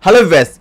Hello wives,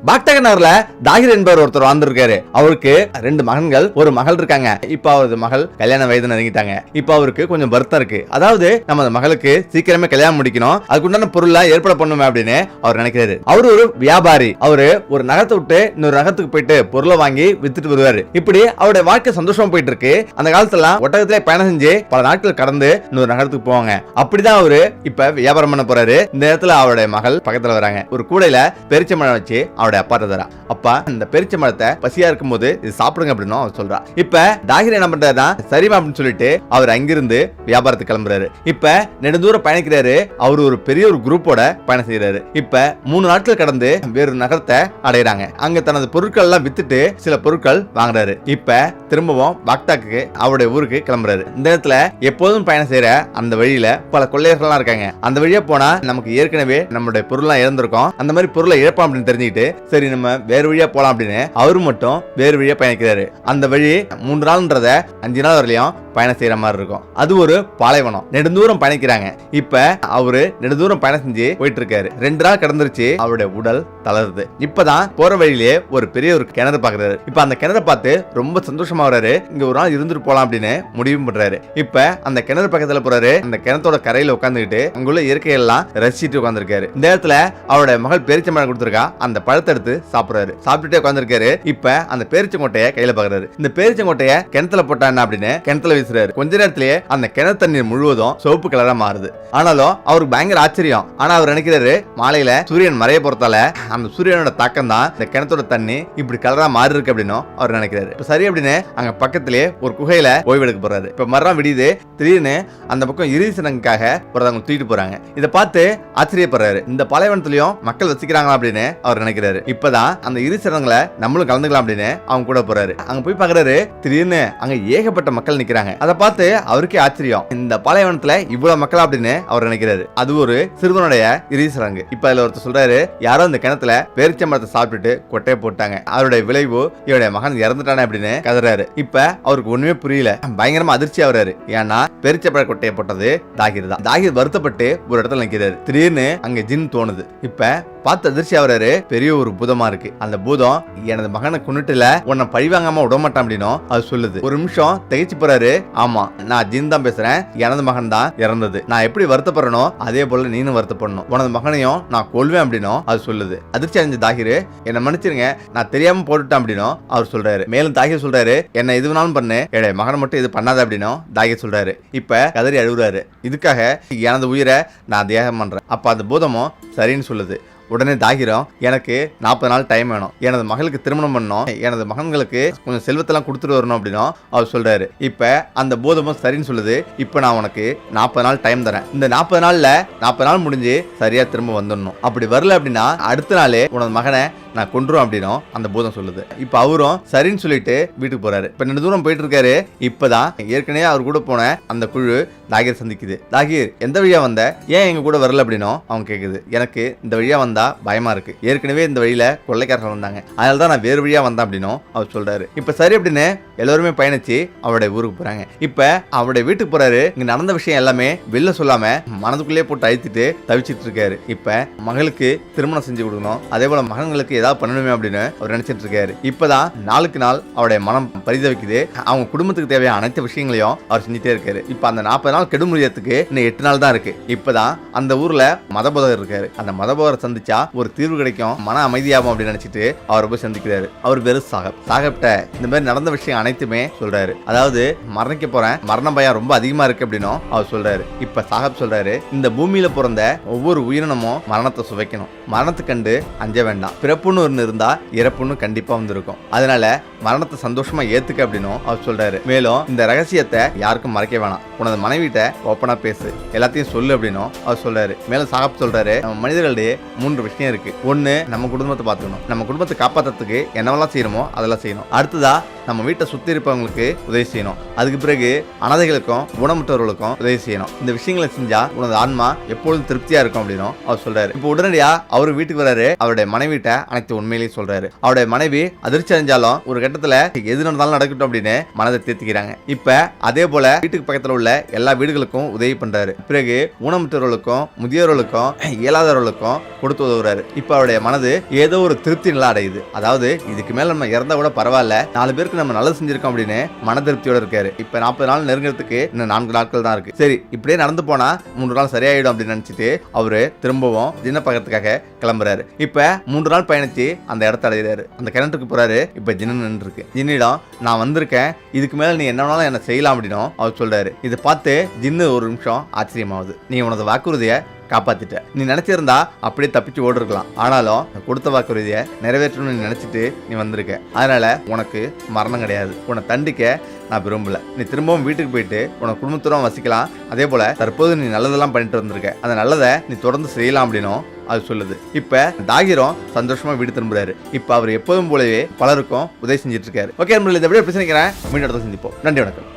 பாக்டக நகர்ல தாகிர் என்பவர் ஒருத்தர் வாழ்ந்திருக்காரு. அவருக்கு 2 மகன்கள், ஒரு மகள் இருக்காங்க. இப்ப அவரது மகள் கல்யாண வயது நெருங்கிட்டாங்க. இப்ப அவருக்கு கொஞ்சம் வருத்தம் இருக்கு. அதாவது நம்ம அந்த மகளுக்கு சீக்கிரமே கல்யாணம் முடிக்கணும், அதுக்குண்டான பொருளா ஏற்பாடு பண்ணுமே அப்படின்னு அவர் நினைக்கிறாரு. அவரு ஒரு வியாபாரி. அவரு ஒரு நகரத்தை விட்டு இன்னொரு நகரத்துக்கு போயிட்டு பொருளை வாங்கி வித்துட்டு வருவாரு. இப்படி அவருடைய வாழ்க்கை சந்தோஷமா போயிட்டு இருக்கு. அந்த காலத்துல ஒட்டகத்திலே பயணம் செஞ்சு பல நாட்கள் கடந்து இன்னொரு நகரத்துக்கு போவாங்க. அப்படிதான் அவரு இப்ப வியாபாரம் பண்ண போறாரு. இந்த நேரத்துல அவருடைய மகள் பக்கத்துல வராங்க. ஒரு கூடையில பெரிச்சம்பழம் வச்சு அவருடைய அப்பா தரா. அப்பா, இந்த பெரிச்சம்பழத்தை பசியா இருக்கும் போது இது சாப்பிடுங்க அப்படின்னு அவர் சொல்றா. இப்ப தாகிர் என்ன பண்றாருன்னா சரிமா அப்படின்னு சொல்லிட்டு அவர் அங்கிருந்து வியாபாரத்துக்கு கிளம்புறாரு. இப்ப நெடுந்தூரம் பயணிக்கிறாரு. அவரு ஒரு பெரிய ஒரு குரூப்போட பயணம் செய்யறாரு. இப்ப 3 நாட்கள் கடந்து வேறு நகரத்தை அடைகிறாங்க. அங்க தனது பொருட்கள் எல்லாம் வித்துட்டு சில பொருட்கள் வாங்குறாரு. இப்ப திரும்பவும் பாக்தாக்கு அவருடைய ஊருக்கு கிளம்புறாரு. இந்த நேரத்துல எப்போதும் பயணம் செய்யற அந்த வழியில பல கொள்ளையர்கள்லாம் இருக்காங்க. அந்த வழியா போனா நமக்கு ஏற்கனவே நம்மளுடைய பொருள்லாம் இழந்திருக்கும், அந்த மாதிரி பொருளை இழப்போம் அப்படின்னு தெரிஞ்சுக்கிட்டு சரி நம்ம வேறு வழியா போலாம் அப்படின்னு அவரு மட்டும் வேறு வழியா பயணிக்கிறாரு. அந்த வழி 3 நாள்ன்றத 5 நாள் வரலையும் பயணம் செய்யற மாதிரி இருக்கும். அது ஒரு பாலைவனம். நெடுந்தூரம் பயணிக்கிறாங்க. இப்ப அவரு நெடுந்தூரம் பயணம் செஞ்சு போயிட்டு இருக்காரு. 2 நாள் கடந்துருச்சு. அவருடைய உடல் தளருது. இப்பதான் போற வழியிலே ஒரு பெரிய ஒரு கிணறு பாக்குறாரு. இப்ப அந்த கிணறு பார்த்து ரொம்ப சந்தோஷமா வராரு. இங்க ஒரு நாள் இருந்துட்டு போலாம் அப்படின்னு முடிவு பண்றாரு. இப்ப அந்த கிணறு பக்கத்துல போறாரு. அந்த கிணத்தோட கரையில உட்காந்துக்கிட்டு அங்குள்ள இயற்கையெல்லாம் ரசிச்சுட்டு உட்காந்துருக்காரு. இந்த நேரத்துல அவருடைய மகள் பேரிச்சம்பழம் கொடுத்திருக்கா. அந்த பழத்தை எடுத்து சாப்பிடுறாரு. சாப்பிட்டுட்டே உட்காந்துருக்காரு. இப்ப அந்த பேரிச்சங்கோட்டையை கையில பாக்குறாரு. இந்த பேரிச்சங்கோட்டையை கிணத்துல போட்டா என்ன அப்படின்னு கிணத்துல வீசுறாரு. கொஞ்ச நேரத்திலேயே அந்த கிணறு தண்ணீர் முழுவதும் சிவப்பு கலரா மாறுது. ஆனாலும் அவருக்கு பயங்கர ஆச்சரியம். ஆனா அவர் நினைக்கிறாரு மாலையில சூரியன் மறைய போறதால அந்த சூரியனோட தாக்கம் தான் இந்த கிணத்தோட தண்ணி இப்படி கலரா மாறி இருக்கு அப்படின்னு அவர் நினைக்கிறாரு. இப்ப சரி அப்படின்னு அங்க பக்கத்திலேயே ஒரு குகையில ஓய்வெடுக்க போறாரு. இப்ப மரம் விடியுது. திடீர்னு அந்த பக்கம் இறுதி சடங்குக்காக ஒருத்தவங்க தூக்கிட்டு போறாங்க. இதை பார்த்து ஆச்சரியப்படுறாரு. இந்த பாலைவனத்திலயும் மக்கள் வசிக்கிறாங்களா அப்படின்னு அவர் நினைக்கிறாரு. இப்பதான் அந்த இறுதி சடங்குல நம்மளும் கலந்துக்கலாம் அப்படின்னு அவங்க கூட போறாரு. அங்க போய் பாக்குறாரு. திடீர்னு அங்க ஏகப்பட்ட மக்கள் நிக்கிறாங்க. அதை பார்த்து அவருக்கே ஆச்சரியம். இந்த பாலைவனத்துல இவ்வளவு மக்கள் அப்படின்னு அவர் நினைக்கிறாரு. அது ஒரு சிறுவனுடைய இறுதி சடங்கு. இப்ப அதுல ஒருத்தர் சொல்றாரு, யாரோ இந்த கிணத்துல பேரிச்சம்பழத்தை சாப்பிட்டுட்டு கொட்டையை போட்டாங்க, அவருடைய விளைவு இவருடைய மகன் இறந்துட்டானே அப்படின்னு கதறாரு. இப்ப அவருக்கு ஒண்ணுமே புரியல. பயங்கரமா அதிர்ச்சி ஆகுறாரு. ஏன்னா பேரிச்சம்பழ கொட்டையை போட்டது தாகிர் தான். தாகிர் வருத்தப்பட்டு ஒரு இடத்துல நிக்கிறாரு. திடீர்னு அங்க ஜின் தோணுது. இப்ப பார்த்து அதிர்ச்சி ஆகுறாரு. பெரிய ஒரு பூதமா இருக்கு. அந்த பூதம் எனது மகனை கொன்னுட்டுல உன்னை பழிவாங்காம விட மாட்டான் அப்படின்னும் அது சொல்லுது. ஒரு நிமிஷம் திகைச்சு போறாரு. ஆமா, நான் ஜின் தான் பேசுறேன். எனது மகன் தான் இறந்தது. நான் எப்படி வருத்தப்படுறனோ அதே போல நீனும் வருத்தப்படணும். உனது மகனையும் நான் கொல்வேன் அப்படின்னும் அது சொல்லுது. அதிர்ச்சி அடைஞ்ச தாகிர், என்ன மன்னிச்சிருங்க, நான் தெரியாம போட்டுட்டேன் அப்படின்னும் அவர் சொல்றாரு. மேலும் தாகிர் சொல்றாரு, என்ன எது வேணாலும் பண்ணு, என்னுடைய மகனை மட்டும் இது பண்ணாத அப்படின்னும் தாகிர் சொல்றாரு. இப்ப கதறி அழுகுறாரு. இதுக்காக எனது உயிரை நான் தியாகம் பண்றேன். அப்ப அந்த பூதமும் சரின்னு சொல்லுது. உடனே தாகிரம், எனக்கு 40 நாள் டைம் வேணும், எனது மகளுக்கு திருமணம் பண்ணணும், எனது மகன்களுக்கு கொஞ்சம் செல்வத்தெல்லாம் கொடுத்துட்டு வரணும் அப்படின்னும் அவர் சொல்றாரு. இப்ப அந்த பூதமும் சரின்னு சொல்லுது. இப்ப நான் உனக்கு 40 நாள் டைம் தரேன். இந்த 40 நாள்ல 40 நாள் முடிஞ்சு சரியா திரும்ப வந்துடணும். அப்படி வரல அப்படின்னா அடுத்த நாளே உனது மகனை நான் கொன்றும் அப்படின்னும் அந்த பூதம் சொல்லுது. இப்ப அவரும் சரின்னு சொல்லிட்டு வீட்டுக்கு போறாரு. இப்ப 2 தூரம் போயிட்டு இருக்காரு. இப்பதான் ஏற்கனவே அவர் கூட போன அந்த குழு தாகிர் சந்திக்குது. தாகிர், எந்த வழியா வந்த, ஏன் எங்க கூட வரல அப்படின்னும் அவங்க கேக்குது. எனக்கு இந்த வழியா வந்தா பயமா இருக்கு, ஏற்கனவே இந்த வழியில கொள்ளைக்காரர்கள் வந்தாங்க, அதனாலதான் நான் வேறு வழியா வந்தேன் அப்படின்னும் அவர் சொல்றாரு. இப்ப சரி அப்படின்னு எல்லாருமே பயணிச்சு அவருடைய ஊருக்கு போறாங்க. இப்ப அவருடைய வீட்டுக்கு போறாரு. இங்க நடந்த விஷயம் எல்லாமே வெளில சொல்லாம மனதுக்குள்ளேயே போட்டு அழுத்திட்டு தவிச்சிட்டு இருக்காரு. இப்ப மகளுக்கு திருமணம் செஞ்சு கொடுக்கணும், அதே போல மகன்களுக்கு ஏதாவது பண்ணணுமே அப்படின்னு அவர் நினைச்சிட்டு இருக்காரு. இப்பதான் நாளுக்கு நாள் அவருடைய மனம் பரிதவிக்குது. அவங்க குடும்பத்துக்கு தேவையான அனைத்து விஷயங்களையும் அவர் செஞ்சுட்டே இருக்காரு. இப்ப அந்த 40 நாள் கெடு முடியறதுக்கு இன்னும் 8 நாள் தான் இருக்கு. இப்பதான் அந்த ஊர்ல மதபோதகர் இருக்காரு. அந்த மதபோதரை சந்திச்சா ஒரு தீர்வு கிடைக்கும், மன அமைதியாகும் அப்படின்னு நினைச்சிட்டு அவரை போய் சந்திக்கிறாரு. அவர் பேரு சாகப்ட இந்த மாதிரி நடந்த விஷயம் அனைத்துமே சொல்றாரு. அதாவது மரணிக்க போறேன், மரண பயம் ரொம்ப அதிகமா இருக்கு அப்படின்னும் அவர் சொல்றாரு. இப்ப சாகப் சொல்றாரு, இந்த பூமியில பிறந்த ஒவ்வொரு உயிரினமும் மரணத்தை சுவைக்கணும், மரணத்தை கண்டு அஞ்ச வேண்டாம், பிறப்புன்னு ஒன்று இருந்தா இறப்புன்னு கண்டிப்பா வந்திருக்கும், அதனால மரணத்தை சந்தோஷமா ஏத்துக்க அப்படின்னும் அவர் சொல்றாரு. மேலும் இந்த ரகசியத்தை யாருக்கும் மறைக்க வேணாம், உனது மனைவிட்ட ஓப்பனா பேசு, எல்லாத்தையும் சொல்லு அப்படின்னும் அவர் சொல்றாரு. மேலும் சாகப் சொல்றாரு, நம்ம மனிதர்களிடையே 3 விஷயம் இருக்கு. ஒண்ணு, நம்ம குடும்பத்தை பார்த்துக்கணும், நம்ம குடும்பத்தை காப்பாற்றுறதுக்கு என்னவெல்லாம் செய்யணுமோ அதெல்லாம் செய்யணும். அடுத்ததா நம்ம வீட்டை சுத்தி இருப்பவங்களுக்கு உதவி செய்யணும். அதுக்கு பிறகு அனாதைகளுக்கும் ஊனமுற்றவர்களுக்கும் உதவி செய்யணும். இந்த விஷயங்களை செஞ்சா உனது ஆன்மா எப்பொழுதும் திருப்தியா இருக்கும் அப்படின்னு அவர் சொல்றாரு. இப்போ உடனடியா அவரு வீட்டுக்கு வராரு. அவருடைய மனைவிட்ட அனைத்து உண்மையிலையும் சொல்றாரு. அவருடைய மனைவி அதிர்ச்சி அடைஞ்சாலும் ஒரு கட்டத்துல எது நடந்தாலும் நடக்கட்டும் அப்படின்னு மனதை தேத்திக்கிறாங்க. இப்ப அதே போல வீட்டுக்கு பக்கத்துல உள்ள எல்லா வீடுகளுக்கும் உதவி பண்றாரு. பிறகு ஊனமுற்றவர்களுக்கும் முதியோர்களுக்கும் இயலாதவர்களுக்கும் கொடுத்து உதவுறாரு. இப்ப அவருடைய மனது ஏதோ ஒரு திருப்தி நிலை அடையுது. அதாவது இதுக்கு மேல நம்ம இறந்தா கூட பரவாயில்ல, 4 பேருக்கு நம்ம நல்லது செஞ்சிருக்கோம் அப்படின்னு மன திருப்தியோட இருக்காரு. இப்ப 40 நாள் நெருங்கிறதுக்கு இன்னும் 4 நாட்கள் தான் இருக்கு. சரி, இப்படியே நடந்து போனா 3 நாள் சரியாயிடும் அப்படின்னு நினைச்சிட்டு அவரு திரும்பவும் ஜின்ன பார்க்கறதுக்காக கிளம்புறாரு. இப்ப 3 நாள் பயணிச்சு அந்த இடத்த அடைகிறாரு. அந்த கிணற்றுக்கு போறாரு. இப்ப ஜின்னு நின்று இருக்கு. ஜின்னிடம் நான் வந்திருக்கேன், இதுக்கு மேல நீ என்ன வேணாலும் என்ன செய்யலாம் அப்படின்னும் அவர் சொல்றாரு. இதை பார்த்து ஜின்னு ஒரு நிமிஷம் ஆச்சரியமாகுது. நீ உனது வாக்குறுதியை காப்பாத்திட்ட. நீ நினைச்சிருந்தா அப்படியே தப்பிச்சு ஓடிருக்கலாம். ஆனாலும் கொடுத்த வாக்குறுதியை நிறைவேற்றணும்னு நீ நினைச்சிட்டு நீ வந்திருக்க. அதனால உனக்கு மரணம் கிடையாது. உன்னை தண்டிக்க நான் விரும்பல. நீ திரும்பவும் வீட்டுக்கு போயிட்டு உனக்கு குடும்பத்துடன் வசிக்கலாம். அதே போல தற்போது நீ நல்லதெல்லாம் பண்ணிட்டு வந்திருக்க. அந்த நல்லதை நீ தொடர்ந்து செய்யலாம் அப்படின்னும் அது சொல்லுது. இப்ப தாகிரும் சந்தோஷமா வீடு திரும்புறாரு. இப்ப அவர் எப்போதும் போலவே பலருக்கும் உதவி செஞ்சிட்டு இருக்காரு. ஓகே, இதை விட பிரச்சனைக்கிறேன். மீண்டும் சந்திப்போம். நன்றி, வணக்கம்.